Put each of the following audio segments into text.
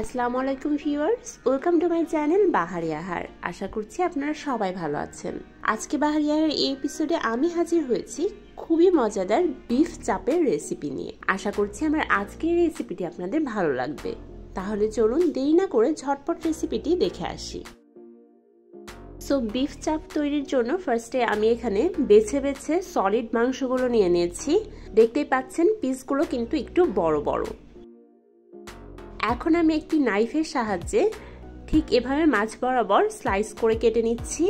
আসসালামু আলাইকুম viewers, welcome to my channel বাহারি আহার। আশা করছি আপনারা সবাই ভালো আছেন। আজকে বাহারি আহারের এই এপিসোডে আমি হাজির হয়েছি খুবই মজাদার বিফ চাপের রেসিপি নিয়ে। আশা করছি আমার আজকের রেসিপিটি আপনাদের ভালো লাগবে। তাহলে চলুন দেরি না করে ঝটপট রেসিপিটি দেখে আসি। সো বিফ চাপ তৈরির জন্য ফার্স্টে আমি এখানে বেছে বেছে সলিড মাংসগুলো নিয়ে নিয়েছি। দেখতেই পাচ্ছেন পিসগুলো কিন্তু একটু বড় বড়। এখন আমি একটি নাইফের সাহায্যে ঠিক এভাবে মাঝ বরাবর স্লাইস করে কেটে নিচ্ছি।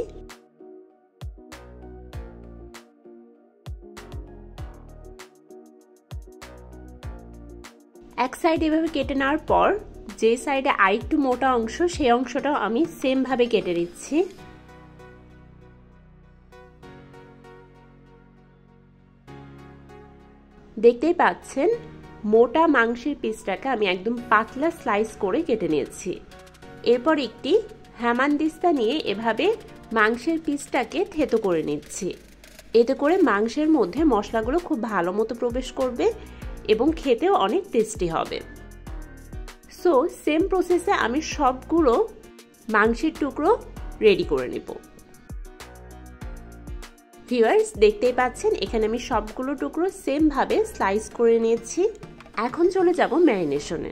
এক সাইড এভাবে কেটে নেওয়ার পর যে সাইডে আরেকটু মোটা অংশ সেই অংশটাও আমি সেম ভাবে কেটে নিচ্ছি। দেখতেই পাচ্ছেন মোটা মাংসের পিসটাকে আমি একদম পাতলা স্লাইস করে কেটে নিয়েছি। এরপর একটি হেমানদিস্তা নিয়ে এভাবে মাংসের পিসটাকে থেতো করে নিচ্ছি। এতে করে মাংসের মধ্যে মশলাগুলো খুব ভালো মতো প্রবেশ করবে এবং খেতেও অনেক টেস্টি হবে। সো সেম প্রসেসে আমি সবগুলো মাংসের টুকরো রেডি করে নেব। ভিউয়ার্স দেখতেই পাচ্ছেন এখানে আমি সবগুলো টুকরো সেম ভাবে স্লাইস করে নিয়েছি। এখন চলে যাব ম্যারিনেশনে।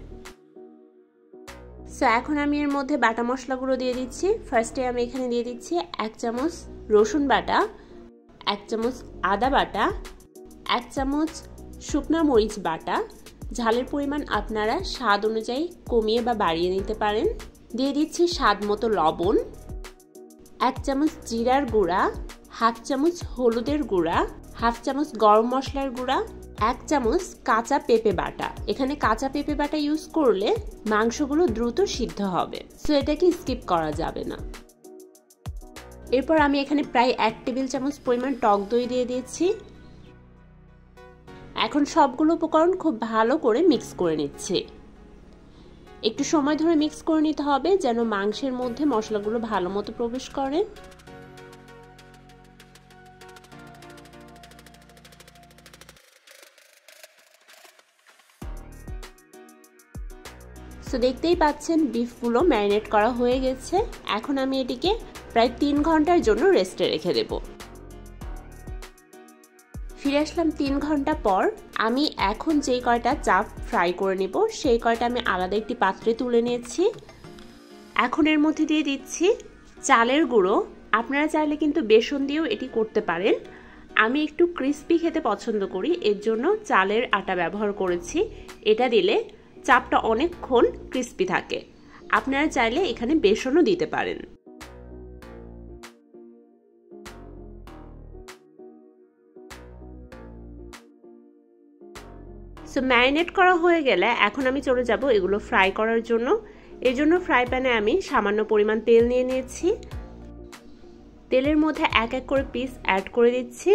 সো এখন আমি এর মধ্যে বাটা মশলাগুলো দিয়ে দিচ্ছি। ফার্স্টে আমি এখানে দিয়ে দিচ্ছি 1 চামচ রসুন বাটা, 1 চামচ আদা বাটা, 1 চামচ শুকনা মরিচ বাটা। ঝালের পরিমাণ আপনারা স্বাদ অনুযায়ী কমিয়ে বা বাড়িয়ে নিতে পারেন। দিয়ে দিচ্ছি স্বাদ মতো লবণ, 1 চামচ জিরার গুঁড়া, 1/2 চামচ হলুদের গুঁড়া, 1/2 চামচ গরম মশলার গুঁড়া, 1 চামচ কাঁচা পেঁপে বাটা। এখানে কাঁচা পেঁপে বাটা ইউজ করলে মাংসগুলো দ্রুত সিদ্ধ হবে, সো এটাকে স্কিপ করা যাবে না। এরপর আমি এখানে প্রায় 1 টেবিল চামচ পরিমাণ টক দই দিয়ে দিয়েছি। এখন সবগুলো উপকরণ খুব ভালো করে মিক্স করে নিচ্ছি। একটু সময় ধরে মিক্স করে নিতে হবে যেন মাংসের মধ্যে মশলাগুলো ভালো মতো প্রবেশ করে। সো দেখতেই পাচ্ছেন বিফগুলো ম্যারিনেট করা হয়ে গেছে। এখন আমি এটিকে প্রায় 3 ঘন্টার জন্য রেস্টে রেখে দেব। ফিরে আসলাম 3 ঘন্টা পর। আমি এখন যে কয়টা চাপ ফ্রাই করে নেব সেই কয়টা আমি আলাদা একটি পাত্রে তুলে নিয়েছি। এখন এর মধ্যে দিয়ে দিচ্ছি চালের গুঁড়ো। আপনারা চাইলে কিন্তু বেসন দিয়েও এটি করতে পারেন। আমি একটু ক্রিস্পি খেতে পছন্দ করি, এর জন্য চালের আটা ব্যবহার করেছি। এটা দিলে চাপটা অনেকক্ষণ ক্রিস্পি থাকে। আপনারা চাইলে এখানে বেসনও দিতে পারেন। সো ম্যারিনেট করা হয়ে গেলে এখন আমি চলে যাব এগুলো ফ্রাই করার জন্য। এর জন্য ফ্রাই প্যানে আমি সামান্য পরিমাণ তেল নিয়ে নিয়েছি। তেলের মধ্যে এক এক করে পিস অ্যাড করে দিচ্ছি।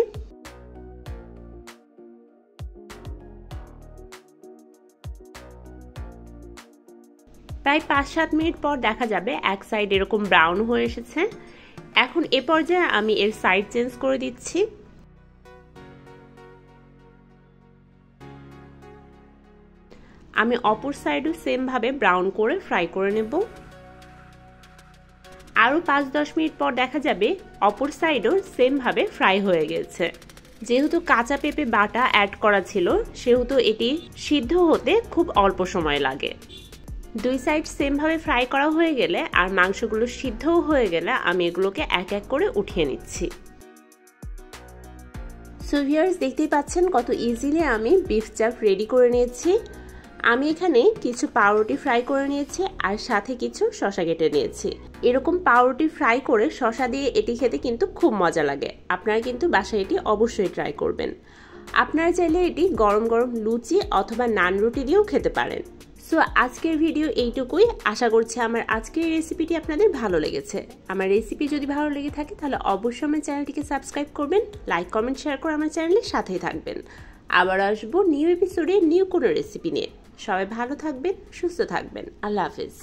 প্রায় 5-7 মিনিট পর দেখা যাবে এক সাইড এরকম ব্রাউন হয়ে এসেছে। এখন এ পর্যায়ে আমি এর সাইড চেঞ্জ করে দিচ্ছি। আমি অপর সাইডও সেম ভাবে ব্রাউন করে ফ্রাই করে নেব। আরো 5-10 মিনিট পর দেখা যাবে অপর সাইডও সেম ভাবে ফ্রাই হয়ে গেছে। যেহেতু কাঁচা পেঁপে বাটা অ্যাড করা ছিল সেহেতু এটি সিদ্ধ হতে খুব অল্প সময় লাগে। 2 সাইড সেম ভাবে ফ্রাই করা হয়ে গেলে আর মাংসগুলো সিদ্ধও হয়ে গেলে আমি এগুলোকে এক এক করে উঠিয়ে নিচ্ছি। সো ভিউয়ার্স দেখতেই পাচ্ছেন কত ইজিলি আমি বিফ চাপ রেডি করে নিয়েছি। আমি এখানে কিছু পাউরুটি ফ্রাই করে নিয়েছি আর সাথে কিছু শসা কেটে নিয়েছি। এরকম পাউরুটি ফ্রাই করে শসা দিয়ে এটি খেতে কিন্তু খুব মজা লাগে। আপনারা কিন্তু বাসায় এটি অবশ্যই ট্রাই করবেন। আপনারা চাইলে এটি গরম গরম লুচি অথবা নান রুটি দিয়েও খেতে পারেন। সো আজকের ভিডিও এইটুকুই। আশা করছি আমার আজকের রেসিপিটি আপনাদের ভালো লেগেছে। আমার রেসিপি যদি ভালো লেগে থাকে তাহলে অবশ্যই আমার চ্যানেলটিকে সাবস্ক্রাইব করবেন, লাইক কমেন্ট শেয়ার করে আমার চ্যানেলের সাথেই থাকবেন। আবার আসবো নিউ এপিসোডে নিউ কোনো রেসিপি নিয়ে। সবাই ভালো থাকবেন, সুস্থ থাকবেন। আল্লাহ হাফেজ।